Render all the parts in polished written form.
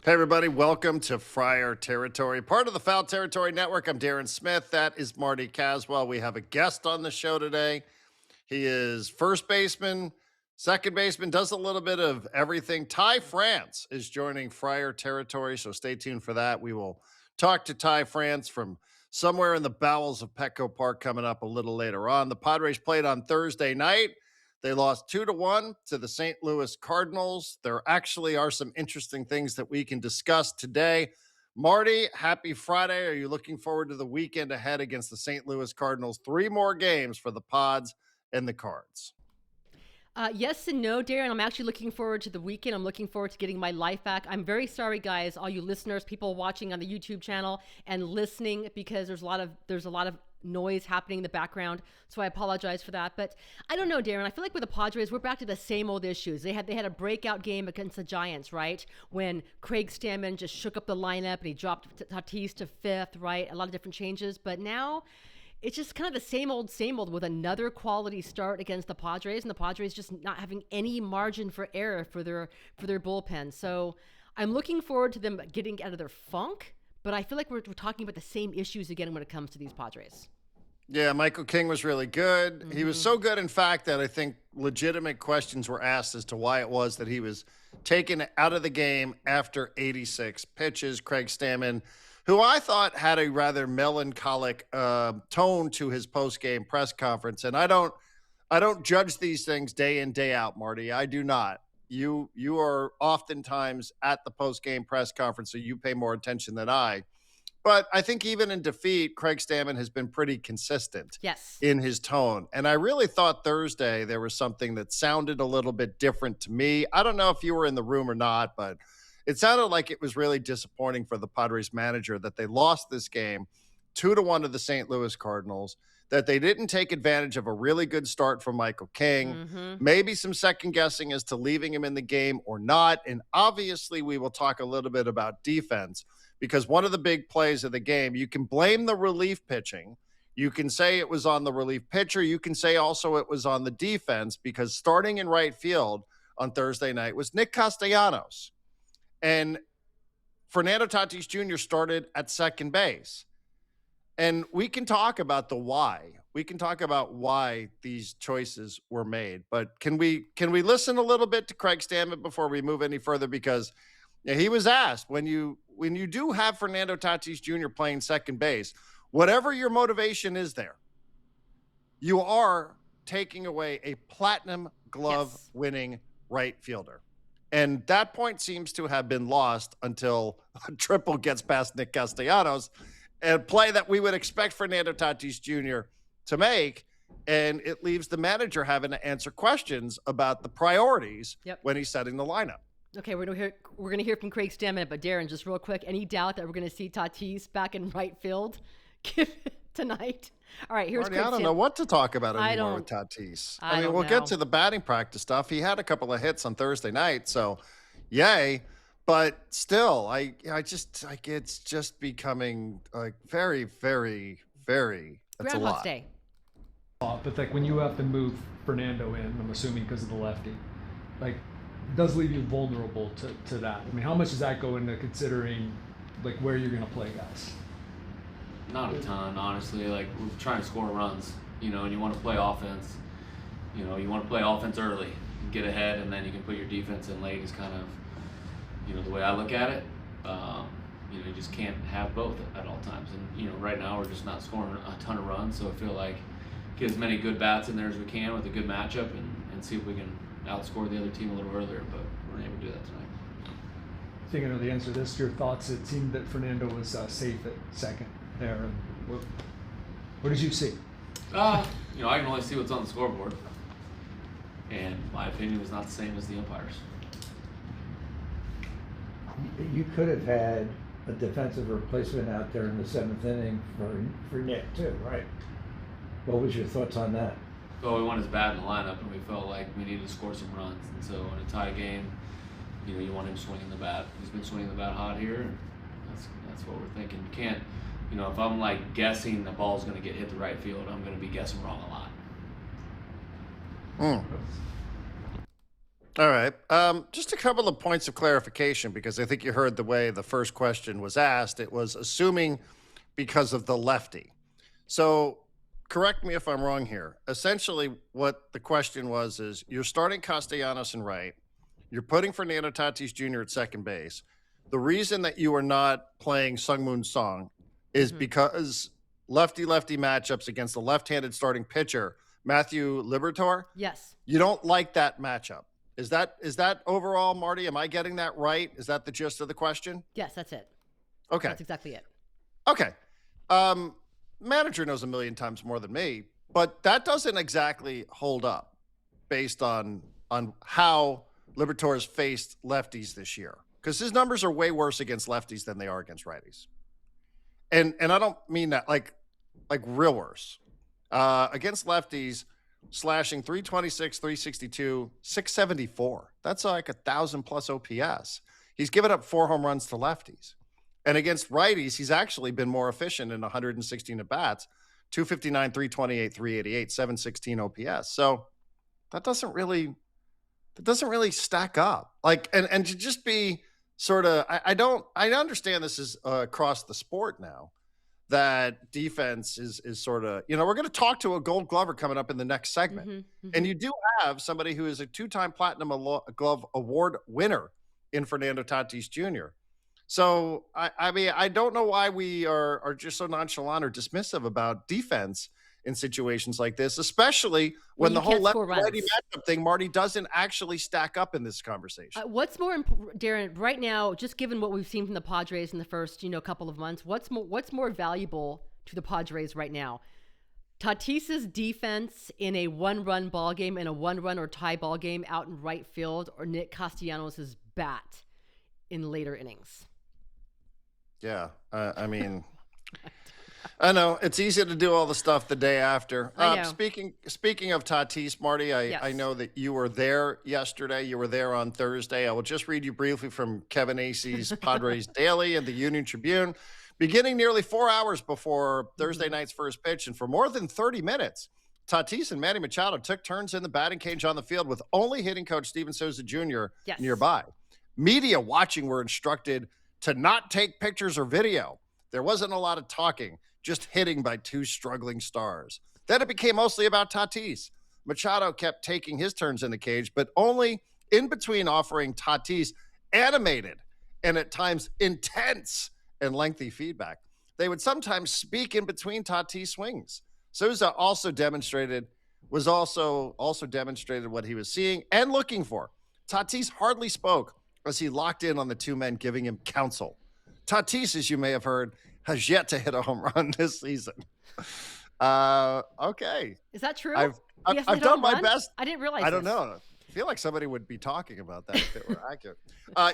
Hey, everybody, welcome to Friar Territory, part of the Foul Territory Network. I'm Darren Smith. That is Marty Caswell. We have a guest on the show today. He is first baseman, second baseman, does a little bit of everything. Ty France is joining Friar Territory, so stay tuned for that. We will talk to Ty France from somewhere in the bowels of Petco Park coming up a little later on. The Padres played on Thursday night. They lost 2-1 to the St. Louis Cardinals. There actually are some interesting things that we can discuss today. Marty, happy Friday. Are you looking forward to the weekend ahead against the St. Louis Cardinals? 3 more games for the Pods and the Cards. Yes and no, Darren. I'm actually looking forward to the weekend. I'm looking forward to getting my life back. I'm very sorry, guys, all you listeners, people watching on the YouTube channel and listening, because there's a lot of noise happening in the background. So I apologize for that. But I don't know, Darren. I feel like with the Padres, we're back to the same old issues. They had a breakout game against the Giants, right? When Craig Stammen just shook up the lineup and he dropped Tatis to fifth, right? A lot of different changes. But now it's just kind of the same old with another quality start against the Padres, and the Padres just not having any margin for error for their bullpen. So I'm looking forward to them getting out of their funk, but I feel like we're talking about the same issues again when it comes to these Padres. Yeah, Michael King was really good. Mm-hmm. He was so good, in fact, that I think legitimate questions were asked as to why it was that he was taken out of the game after 86 pitches. Craig Stammen, who I thought had a rather melancholic tone to his post-game press conference. And I don't judge these things day in, day out, Marty. I do not. You are oftentimes at the post-game press conference, so you pay more attention than I. But I think even in defeat, Craig Stammen has been pretty consistent in his tone. And I really thought Thursday there was something that sounded a little bit different to me. I don't know if you were in the room or not, but it sounded like it was really disappointing for the Padres manager that they lost this game 2-1 to the St. Louis Cardinals, that they didn't take advantage of a really good start from Michael King, maybe some second guessing as to leaving him in the game or not. And obviously we will talk a little bit about defense, because one of the big plays of the game, you can blame the relief pitching. You can say it was on the relief pitcher. You can say also it was on the defense, because starting in right field on Thursday night was Nick Castellanos. And Fernando Tatis Jr. started at second base. And we can talk about the why. We can talk about why these choices were made. But can we listen a little bit to Craig Stammen before we move any further? Because he was asked, when you do have Fernando Tatis Jr. playing second base, whatever your motivation is there, you are taking away a platinum glove winning right fielder. And that point seems to have been lost until a triple gets past Nick Castellanos, a play that we would expect Fernando Tatis Jr. to make. And it leaves the manager having to answer questions about the priorities when he's setting the lineup. Okay, we're gonna hear from Craig Stammen, but Darren, just real quick, any doubt that we're gonna see Tatis back in right field tonight? All right, here's Marty, Craig I don't know what to talk about anymore with Tatis. I mean, we'll get to the batting practice stuff. He had a couple of hits on Thursday night, so yay. But still, I just like, it's just becoming like very, very, very. That's a lot. Day. But like when you have to move Fernando in, I'm assuming because of the lefty, like it does leave you vulnerable to that. I mean, how much does that go into considering like where you're going to play guys? Not a ton, honestly. Like, we're trying to score runs, and you want to play offense. You want to play offense early, get ahead, and then you can put your defense in late is kind of, the way I look at it. You just can't have both at all times. And, right now we're just not scoring a ton of runs, so I feel like get as many good bats in there as we can with a good matchup and see if we can outscore the other team a little earlier, but we're not able to do that tonight. I think I know the answer to this. Your thoughts? It seemed that Fernando was safe at second there. What did you see? I can only see what's on the scoreboard, and my opinion was not the same as the umpires. You could have had a defensive replacement out there in the seventh inning for Nick too, right? What was your thoughts on that? Well, we want his bat in the lineup, and we felt like we needed to score some runs. And so in a tie game, you want him swinging the bat. He's been swinging the bat hot here, and that's what we're thinking. You can't, if I'm like guessing the ball's going to get hit the right field, I'm going to be guessing wrong a lot. All right. Just a couple of points of clarification because I think you heard the way the first question was asked. It was assuming because of the lefty. So correct me if I'm wrong here. Essentially, what the question was is you're starting Castellanos in right. You're putting Fernando Tatis Jr. at second base. The reason that you are not playing Sungmoon Song is because lefty-lefty matchups against the left-handed starting pitcher, Matthew Liberatore. Yes. You don't like that matchup. Is that overall, Marty? Am I getting that right? Is that the gist of the question? Yes, that's it. Okay. That's exactly it. Okay. Manager knows a million times more than me, but that doesn't exactly hold up based on how Liberatore's faced lefties this year. Because his numbers are way worse against lefties than they are against righties. And I don't mean that like real worse. Against lefties, slashing 326, 362, 674. That's like 1,000+ OPS. He's given up 4 home runs to lefties. And against righties, he's actually been more efficient in 116 at bats, 259, 328, 388, 716 OPS. So that doesn't really stack up. Like, and to just be sort of, I understand this is across the sport now, that defense is sort of, we're going to talk to a Gold Glover coming up in the next segment. And you do have somebody who is a 2-time Platinum Glove Award winner in Fernando Tatis Jr. So, I mean, I don't know why we are just so nonchalant or dismissive about defense in situations like this, especially when the whole lefty-righty matchup thing, Marty, doesn't actually stack up in this conversation. What's more, Darren, right now, just given what we've seen from the Padres in the first, couple of months, what's more valuable to the Padres right now? Tatis's defense in a 1-run ball game and a 1-run or tie ball game out in right field, or Nick Castellanos' bat in later innings? Yeah, I mean, I know it's easy to do all the stuff the day after. Speaking of Tatis, Marty, I know that you were there yesterday. You were there on Thursday. I will just read you briefly from Kevin Acey's Padres Daily and the Union Tribune. Beginning nearly 4 hours before Thursday night's first pitch, and for more than 30 minutes, Tatis and Manny Machado took turns in the batting cage on the field with only hitting coach Steven Souza Jr. nearby. Media watching were instructed to not take pictures or video. There wasn't a lot of talking, just hitting by 2 struggling stars. Then it became mostly about Tatis. Machado kept taking his turns in the cage, but only in between offering Tatis animated and at times intense and lengthy feedback. They would sometimes speak in between Tatis swings. Souza also demonstrated what he was seeing and looking for. Tatis hardly spoke as he locked in on the 2 men giving him counsel. Tatis, as you may have heard, has yet to hit a home run this season. Okay. Is that true? I've done my best. I didn't realize I don't know. I feel like somebody would be talking about that if it were accurate.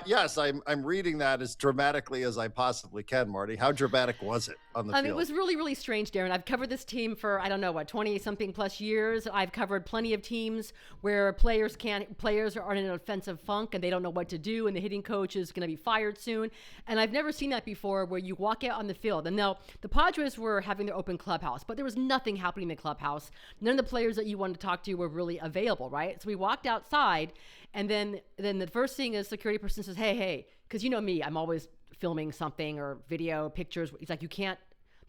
Yes, I'm reading that as dramatically as I possibly can, Marty. How dramatic was it on the field? It was really, really strange, Darren. I've covered this team for, 20-something plus years. I've covered plenty of teams where players are in an offensive funk and they don't know what to do, and the hitting coach is going to be fired soon. And I've never seen that before, where you walk out on the field. And now the Padres were having their open clubhouse, but there was nothing happening in the clubhouse. None of the players that you wanted to talk to were really available, right? So we walked outside, and then the first thing is security person says, hey, because you know me, I'm always filming something or video, pictures. He's like, you can't,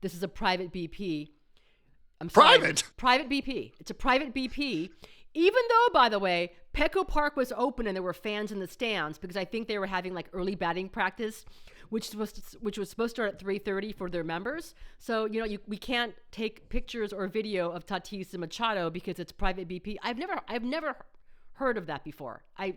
this is a private BP. I'm sorry. Private BP. It's a private BP. Even though, by the way, Petco Park was open and there were fans in the stands, because I think they were having like early batting practice, which was supposed to start at 3:30 for their members. So, we can't take pictures or video of Tatis and Machado because it's private BP. I've never heard of that before. I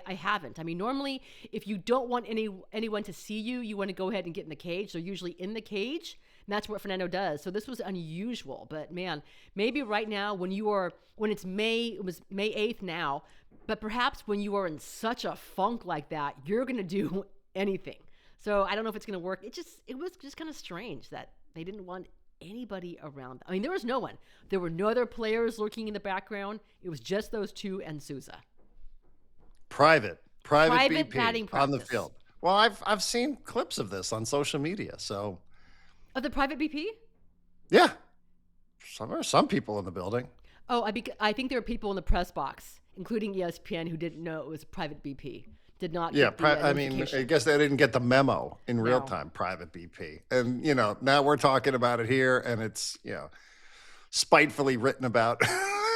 haven't. I mean, normally if you don't want anyone to see you, you want to go ahead and get in the cage. They're usually in the cage, and that's what Fernando does. So this was unusual, but man, maybe right now when it's it was May 8th now, but perhaps when you are in such a funk like that, you're going to do anything. So I don't know if it's going to work. It was just kind of strange that they didn't want anybody around. I mean, there was no one. There were no other players lurking in the background. It was just those 2 and Souza. Private BP batting practice on the field. Well, I've seen clips of this on social media. So, of the private BP? Yeah, some people in the building. Oh, I think there were people in the press box. including ESPN, who didn't know it was a private BP. Did not Yeah, get the I mean, I notification. guess they didn't get the memo in real No. time, private BP. And, now we're talking about it here, and it's, spitefully written about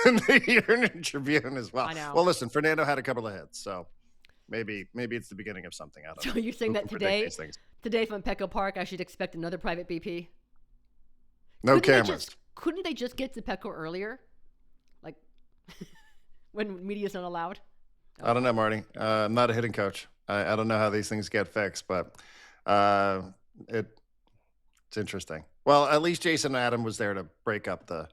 in the Union Tribune as well. I know. Well, listen, Fernando had a couple of hits, so maybe it's the beginning of something. I don't know. So you're saying Who that can predict today, these things? today from Petco Park, I should expect another private BP? No Couldn't they cameras. couldn't they just get to Petco earlier? Like, when media's not allowed? I don't know, Marty. I'm not a hitting coach. I don't know how these things get fixed, but it's interesting. Well, at least Jason Adam was there to break up the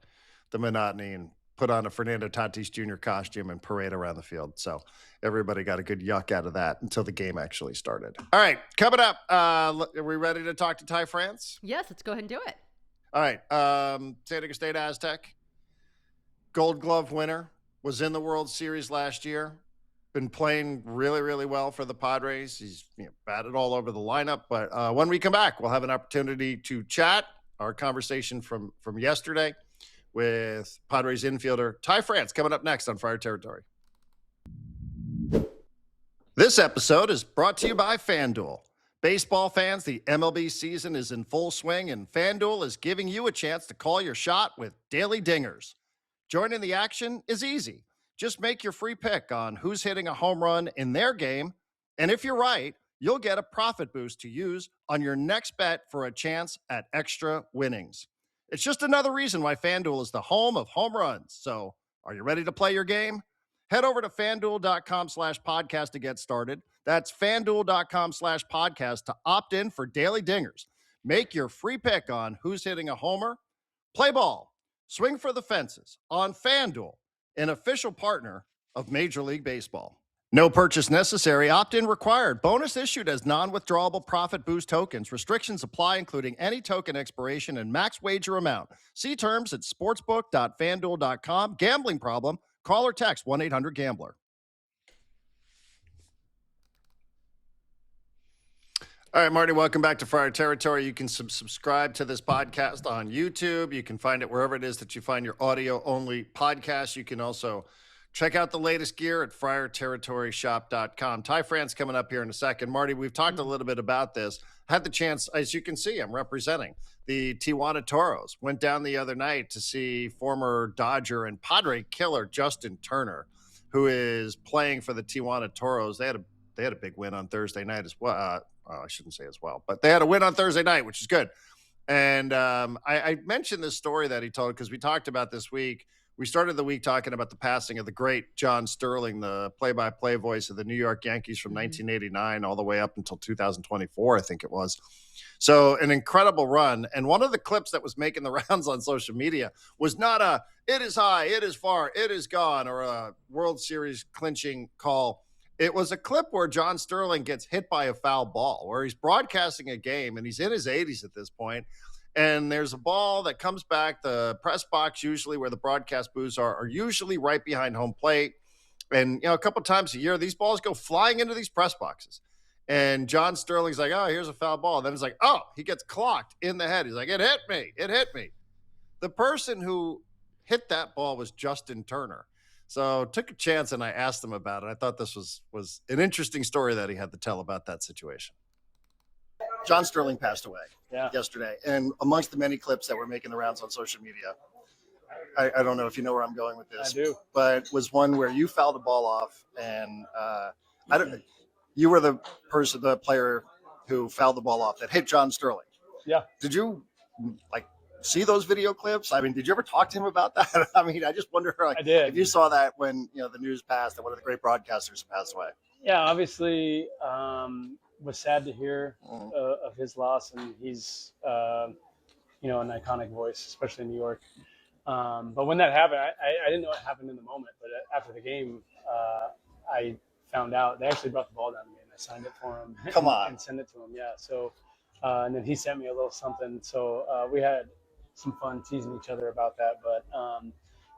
monotony and put on a Fernando Tatis Jr. costume and parade around the field. So everybody got a good yuck out of that until the game actually started. All right, coming up, are we ready to talk to Ty France? Yes, let's go ahead and do it. All right, San Diego State Aztec, Gold Glove winner, was in the World Series last year. Been playing really, really well for the Padres. He's batted all over the lineup. But when we come back, we'll have an opportunity to chat. Our conversation from yesterday with Padres infielder Ty France coming up next on Friar Territory. This episode is brought to you by FanDuel. Baseball fans, the MLB season is in full swing, and FanDuel is giving you a chance to call your shot with daily dingers. Joining the action is easy. Just make your free pick on who's hitting a home run in their game, and if you're right, you'll get a profit boost to use on your next bet for a chance at extra winnings. It's just another reason why FanDuel is the home of home runs. So, are you ready to play your game? Head over to FanDuel.com/podcast to get started. That's FanDuel.com/podcast to opt in for daily dingers. Make your free pick on who's hitting a homer. Play ball. Swing for the fences on FanDuel, an official partner of Major League Baseball. No purchase necessary. Opt-in required. Bonus issued as non-withdrawable profit boost tokens. Restrictions apply, including any token expiration and max wager amount. See terms at sportsbook.fanduel.com. Gambling problem? Call or text 1-800-GAMBLER. All right, Marty, welcome back to Friar Territory. You can subscribe to this podcast on YouTube. You can find it wherever it is that you find your audio-only podcasts. You can also check out the latest gear at friarterritoryshop.com. Ty France coming up here in a second. Marty, we've talked a little bit about this. Had the chance, as you can see, I'm representing the Tijuana Toros. Went down the other night to see former Dodger and Padre killer Justin Turner, who is playing for the Tijuana Toros. They had a big win on Thursday night as well. I shouldn't say as well, but they had a win on Thursday night, which is good. And I mentioned this story that he told because we talked about this week. We started the week talking about the passing of the great John Sterling, the play-by-play voice of the New York Yankees from 1989 all the way up until 2024, I think it was. So an incredible run. And one of the clips that was making the rounds on social media was not a "it is high, it is far, it is gone" or a World Series clinching call. It was a clip where John Sterling gets hit by a foul ball, where he's broadcasting a game, and he's in his 80s at this point. And there's a ball that comes back. The press box, usually where the broadcast booths are usually right behind home plate. And, a couple times a year, these balls go flying into these press boxes. And John Sterling's like, "Oh, here's a foul ball." And then it's like, "Oh," he gets clocked in the head. He's like, "It hit me. It hit me." The person who hit that ball was Justin Turner. So took a chance and I asked him about it. I thought this was an interesting story that he had to tell about that situation. John Sterling passed away yesterday. And amongst the many clips that were making the rounds on social media, I don't know if you know where I'm going with this. I do. But was one where you fouled the ball off and you were the player who fouled the ball off that hit John Sterling. Yeah. Did you see those video clips? I mean, did you ever talk to him about that? I mean, I just wonder I did. if you saw that when the news passed that one of the great broadcasters passed away. Yeah, obviously was sad to hear of his loss, and he's an iconic voice, especially in New York. But when that happened, I didn't know what happened in the moment, but after the game, I found out they actually brought the ball down to me, and I signed it for him. Come on. And sent it to him. Yeah. So and then he sent me a little something. So we had some fun teasing each other about that, but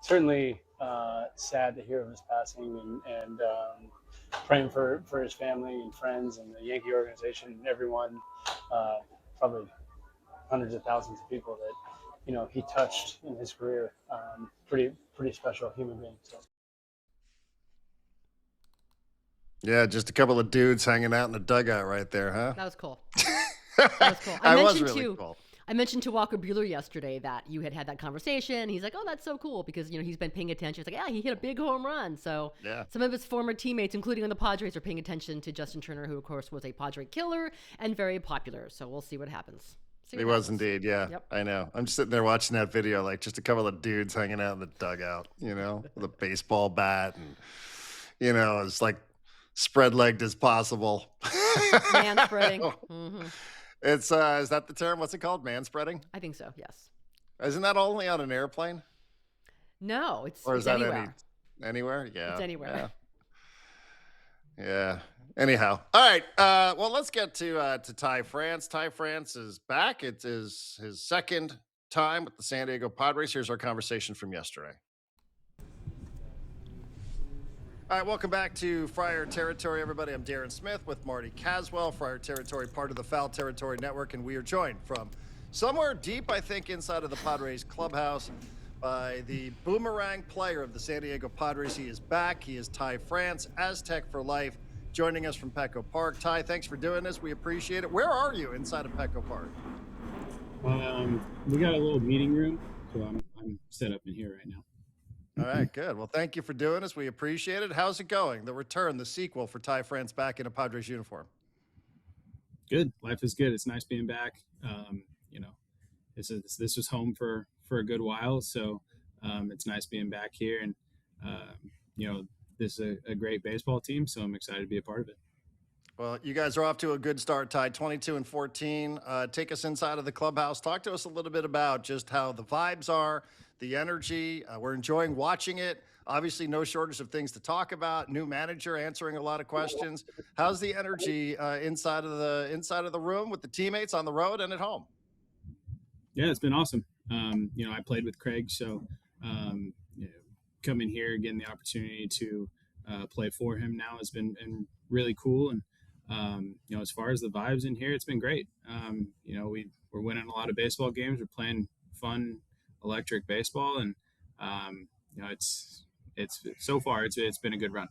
certainly sad to hear of his passing, and praying for his family and friends and the Yankee organization and everyone, probably hundreds of thousands of people that he touched in his career. Pretty special human being. So. Yeah, just a couple of dudes hanging out in the dugout right there, huh? That was cool. That was cool. That was really cool. I mentioned to Walker Buehler yesterday that you had that conversation. He's like, "Oh, that's so cool," because he's been paying attention. He's like, "Yeah, he hit a big home run." So Yeah. some of his former teammates, including on the Padres, are paying attention to Justin Turner, who of course was a Padre killer and very popular. So we'll see what happens. He was indeed, yeah. Yep. I know. I'm just sitting there watching that video, like just a couple of dudes hanging out in the dugout, with a baseball bat, and it's like spread legged as possible. Man spreading. Mm-hmm. It's is that the term? What's it called? Man spreading? I think so. Yes. Isn't that only on an airplane? No, it's Or is that anywhere. anywhere? Yeah. It's anywhere. Yeah. Anyhow, all right. Well, let's get to Ty France. Ty France is back. It is his second time with the San Diego Padres. Here's our conversation from yesterday. All right, welcome back to Friar Territory, everybody. I'm Darren Smith with Marty Caswell, Friar Territory, part of the Foul Territory Network, and we are joined from somewhere deep, I think, inside of the Padres clubhouse by the boomerang player of the San Diego Padres. He is back. He is Ty France, Aztec for life, joining us from Petco Park. Ty, thanks for doing this. We appreciate it. Where are you inside of Petco Park? We got a little meeting room, so I'm set up in here right now. All right, good. Well, thank you for doing this. We appreciate it. How's it going? The return, the sequel for Ty France back in a Padres uniform. Good. Life is good. It's nice being back. This was home for a good while, so it's nice being back here. And this is a great baseball team, so I'm excited to be a part of it. Well, you guys are off to a good start, Ty. 22-14. Take us inside of the clubhouse. Talk to us a little bit about just how the vibes are, the energy. We're enjoying watching it. Obviously, no shortage of things to talk about. New manager answering a lot of questions. How's the energy inside of the room with the teammates on the road and at home? Yeah, it's been awesome. I played with Craig, so coming here, getting the opportunity to play for him now has been really cool. And as far as the vibes in here, it's been great. We're winning a lot of baseball games. We're playing fun, electric baseball, and it's so far it's been a good run.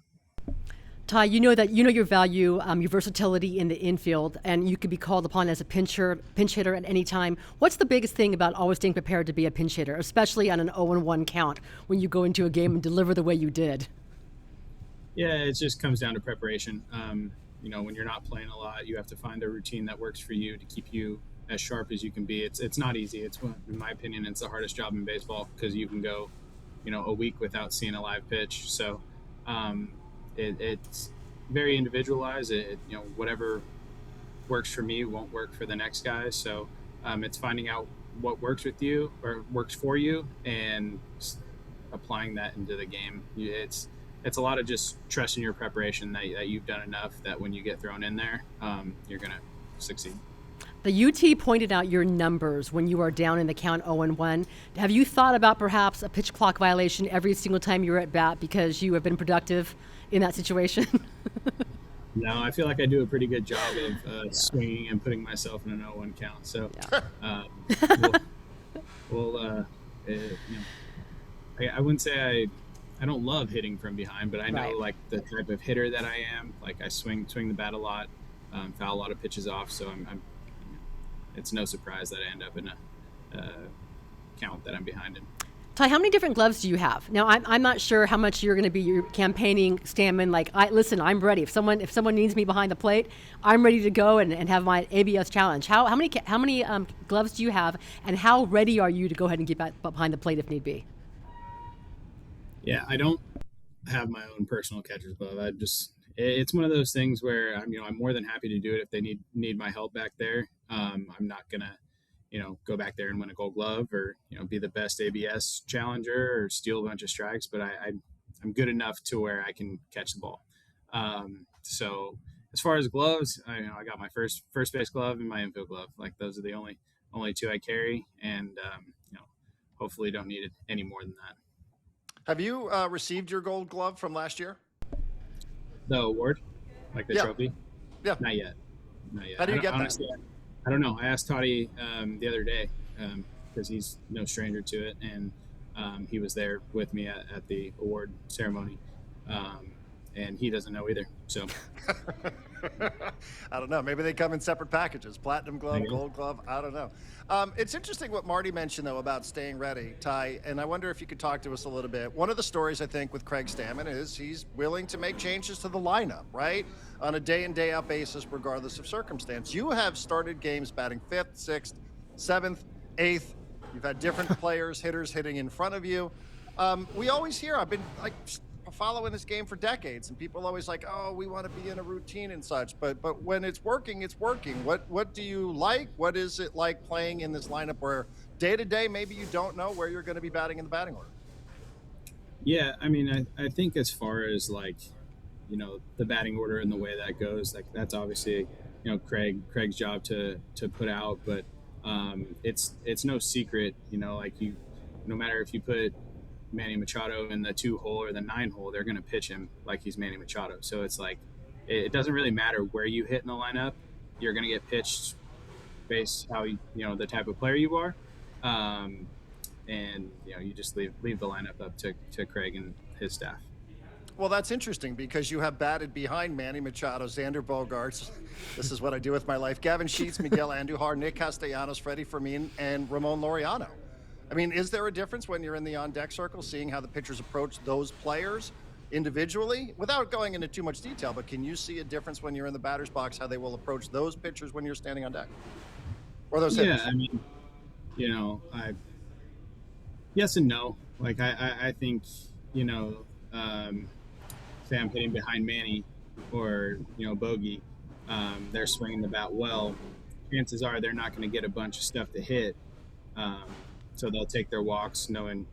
Ty, you know your value, your versatility in the infield, and you could be called upon as a pinch hitter at any time. What's the biggest thing about always staying prepared to be a pinch hitter, especially on an 0-1 count when you go into a game and deliver the way you did? Yeah, it just comes down to preparation. When you're not playing a lot, you have to find a routine that works for you to keep you as sharp as you can be. It's not easy. In my opinion, it's the hardest job in baseball because you can go, a week without seeing a live pitch. So it's very individualized. Whatever works for me won't work for the next guy. So it's finding out what works with you or works for you and applying that into the game. It's a lot of just trusting your preparation that you've done enough that when you get thrown in there, you're going to succeed. The UT pointed out your numbers when you are down in the count 0-1. Have you thought about perhaps a pitch clock violation every single time you're at bat because you have been productive in that situation? No, I feel like I do a pretty good job of swinging and putting myself in an 0-1 count. So I wouldn't say I don't love hitting from behind, but I know like the type of hitter that I am. Like I swing the bat a lot, foul a lot of pitches off. So I'm it's no surprise that I end up in a count that I'm behind in. Ty, how many different gloves do you have? Now, I'm not sure how much you're going to be campaigning, Stammen. Like, I'm ready. If someone needs me behind the plate, I'm ready to go and have my ABS challenge. How many gloves do you have, and how ready are you to go ahead and get back behind the plate if need be? Yeah, I don't have my own personal catcher's glove. It's one of those things where I'm more than happy to do it if they need my help back there. I'm not gonna go back there and win a Gold Glove or be the best ABS challenger or steal a bunch of strikes, but I'm good enough to where I can catch the ball. So as far as gloves, I got my first base glove and my infield glove. Like those are the only two I carry, and hopefully don't need it any more than that. Have you received your Gold Glove from last year? The award, like the trophy? Yeah. Not yet. How do you get honestly, that? I don't know. I asked Toddy the other day because he's no stranger to it, and he was there with me at the award ceremony. and he doesn't know either. So I don't know. Maybe they come in separate packages: platinum glove, Maybe. gold glove. I don't know. It's interesting what Marty mentioned though about staying ready, Ty. And I wonder if you could talk to us a little bit. One of the stories I think with Craig Stammen is he's willing to make changes to the lineup, right, on a day in day out basis, regardless of circumstance. You have started games batting 5th, 6th, 7th, 8th. You've had different players, hitters hitting in front of you. We always hear, I've been like following this game for decades, and people always like, oh, we want to be in a routine and such. But when it's working, it's working. What do you like? What is it like playing in this lineup where day to day, maybe you don't know where you're going to be batting in the batting order? yeah, I mean, I think as far as like, the batting order and the way that goes, like that's obviously, Craig's job to put out, but it's no secret, like no matter if you put Manny Machado in the 2-hole or the 9-hole, they're going to pitch him like he's Manny Machado. So it's like, it doesn't really matter where you hit in the lineup. You're going to get pitched based how the type of player you are. And you just leave the lineup up to Craig and his staff. Well, that's interesting because you have batted behind Manny Machado, Xander Bogaerts. This is what I do with my life. Gavin Sheets, Miguel Andujar, Nick Castellanos, Freddie Fermin, and Ramon Laureano. I mean, is there a difference when you're in the on-deck circle, seeing how the pitchers approach those players individually? Without going into too much detail, but can you see a difference when you're in the batter's box, how they will approach those pitchers when you're standing on deck? Or those hitters? Yeah, I mean, yes and no. Like, I think, say I'm hitting behind Manny or, Bogey, they're swinging the bat well. Chances are they're not going to get a bunch of stuff to hit. So they'll take their walks knowing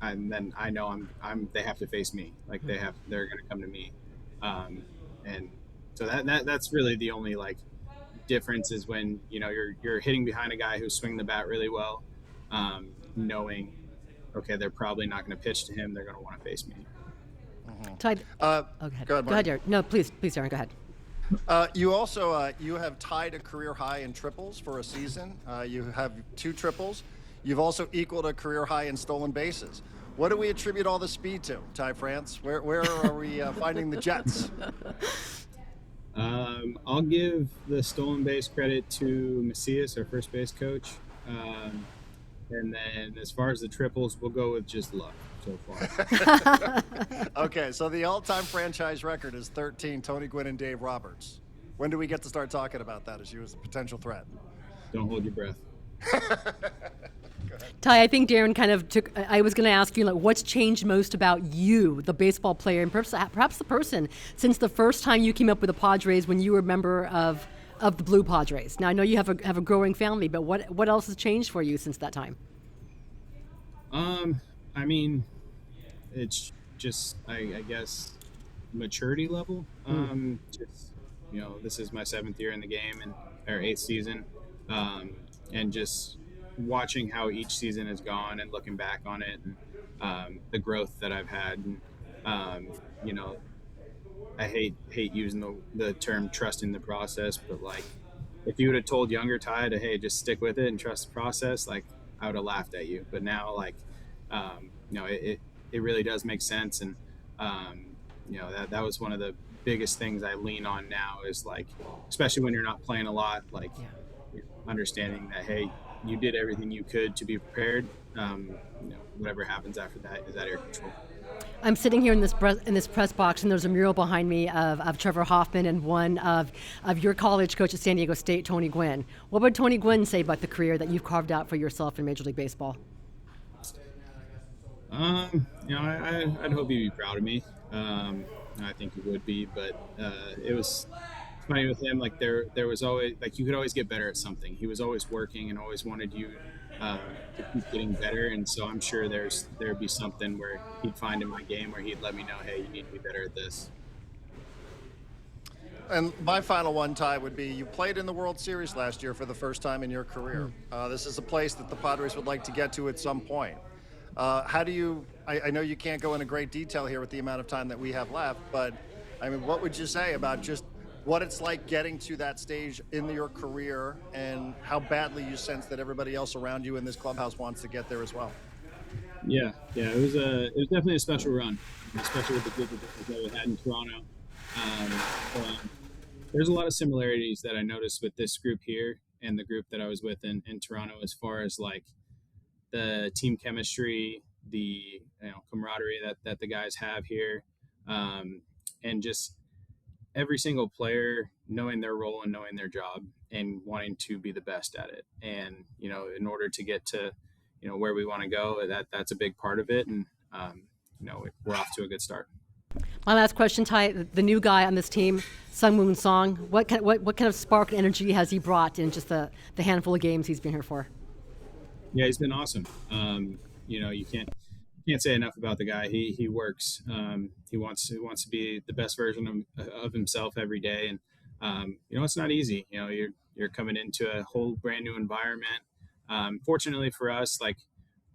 and then I know they have to face me. Like they're going to come to me. And so that's really the only like difference is when, you're hitting behind a guy who's swinging the bat really well, knowing, okay, they're probably not going to pitch to him. They're going to want to face me. Ty, Go ahead, Marty. Darren. No, please, Darren, go ahead. You also you have tied a career high in triples for a season. You have 2 triples. You've also equaled a career high in stolen bases. What do we attribute all the speed to, Ty France? Where are we finding the jets? I'll give the stolen base credit to Macias, our first base coach. And then as far as the triples, we'll go with just luck so far. Okay, so the all-time franchise record is 13, Tony Gwynn and Dave Roberts. When do we get to start talking about that as you as a potential threat? Don't hold your breath. Ty, I think Darren kind of took. I was going to ask you, like, what's changed most about you, the baseball player, and perhaps the person, since the first time you came up with the Padres when you were a member of the Blue Padres. Now I know you have a growing family, but what else has changed for you since that time? I mean, it's just I guess maturity level. Just this is my 7th year in the game or 8th season, and just watching how each season has gone and looking back on it and the growth that I've had. And, I hate using the term trusting the process, but like if you would have told younger Ty to, hey, just stick with it and trust the process, like I would have laughed at you. But now like, it really does make sense. And, that was one of the biggest things I lean on now is like, especially when you're not playing a lot, like understanding that, hey, you did everything you could to be prepared. Whatever happens after that is out of your control. I'm sitting here in this press box, and there's a mural behind me of Trevor Hoffman and one of your college coach at San Diego State, Tony Gwynn. What would Tony Gwynn say about the career that you've carved out for yourself in Major League Baseball? I'd hope he'd be proud of me. I think he would be, but it was funny with him. Like there was always like you could always get better at something. He was always working and always wanted you to keep getting better. And so I'm sure there'd be something where he'd find in my game where he'd let me know, hey, you need to be better at this. And my final one, Ty, would be you played in the World Series last year for the first time in your career. This is a place that the Padres would like to get to at some point. How do you, I know you can't go into great detail here with the amount of time that we have left, but I mean, what would you say about just what it's like getting to that stage in your career and how badly you sense that everybody else around you in this clubhouse wants to get there as well? Yeah, it was definitely a special run, especially with the group of guys that we had in Toronto. So there's a lot of similarities that I noticed with this group here and the group that I was with in Toronto, as far as like the team chemistry, the camaraderie that the guys have here, and just every single player knowing their role and knowing their job and wanting to be the best at it. And in order to get to where we want to go, that's a big part of it. And we're off to a good start. My last question, Ty, the new guy on this team, Sung Moon Song, what kind of spark and energy has he brought in just the handful of games he's been here for? Yeah, he's been awesome. You can't say enough about the guy. He works. He wants to be the best version of himself every day, and it's not easy. You're coming into a whole brand new environment. Fortunately for us, like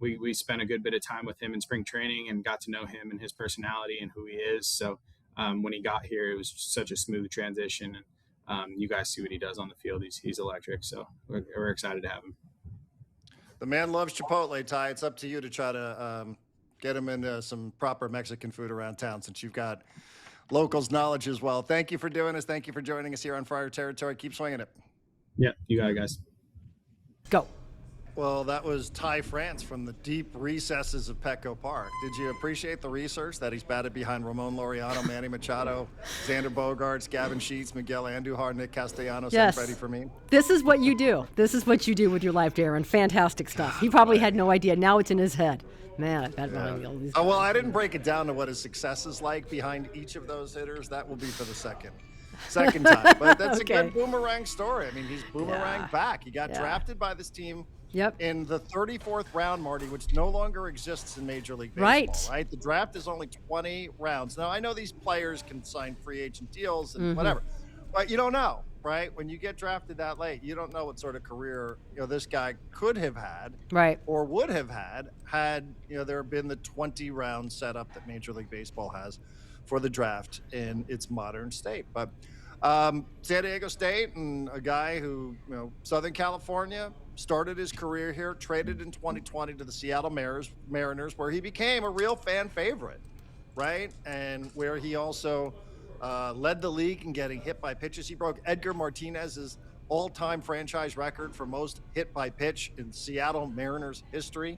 we spent a good bit of time with him in spring training and got to know him and his personality and who he is. So when he got here, it was such a smooth transition. And you guys see what he does on the field. He's electric. So we're excited to have him. The man loves Chipotle, Ty. It's up to you to try to get him into some proper Mexican food around town, since you've got locals knowledge as well. Thank you for doing this. Thank you for joining us here on Friar Territory. Keep swinging it. Yeah, you got it, guys. Go. Well, that was Ty France from the deep recesses of Petco Park. Did you appreciate the research that he's batted behind Ramon Laureano, Manny Machado, Xander Bogaerts, Gavin Sheets, Miguel Andujar, Nick Castellanos, Yes. and Freddie Fermin? This is what you do. This is what you do with your life, Darren. Fantastic stuff. He probably had no idea. Now it's in his head. Man, I bet all these Oh, well, I didn't break it down to what his success is like behind each of those hitters. That will be for the second time. But that's Okay. a good boomerang story. I mean, he's boomeranged back. He got drafted by this team in the 34th round, Marty, which no longer exists in Major League Baseball, right? The draft is only 20 rounds. Now, I know these players can sign free agent deals and whatever, but you don't know, right? When you get drafted that late, you don't know what sort of career this guy could have had, or would have had there been the 20 round setup that Major League Baseball has for the draft in its modern state. But San Diego State, and a guy who, Southern California, started his career here, traded in 2020 to the Seattle Mariners, where he became a real fan favorite, right? And where he also led the league in getting hit by pitches. He broke Edgar Martinez's all-time franchise record for most hit by pitch in Seattle Mariners history.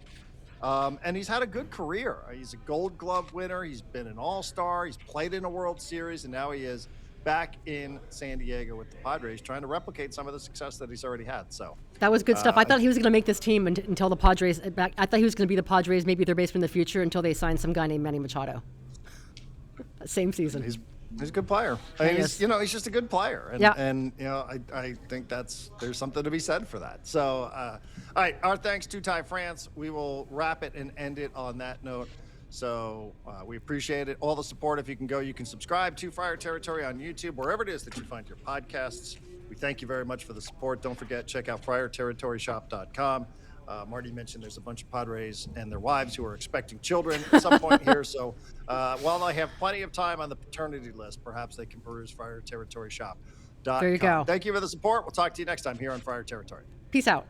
And he's had a good career. He's a Gold Glove winner. He's been an All-Star. He's played in a World Series, and now he is back in San Diego with the Padres, trying to replicate some of the success that he's already had. So that was good stuff. I thought he was going to make this team until the Padres. I thought he was going to be the Padres, maybe their baseman in the future, until they signed some guy named Manny Machado. Same season. He's a good player. I mean, he's just a good player, and I think there's something to be said for that. So, all right, our thanks to Ty France. We will wrap it and end it on that note. So we appreciate it. All the support. If you can go, you can subscribe to Friar Territory on YouTube, wherever it is that you find your podcasts. We thank you very much for the support. Don't forget, check out friarterritoryshop.com. Marty mentioned there's a bunch of Padres and their wives who are expecting children at some point here. So while I have plenty of time on the paternity list, perhaps they can peruse friarterritoryshop.com. There you go. Thank you for the support. We'll talk to you next time here on Friar Territory. Peace out.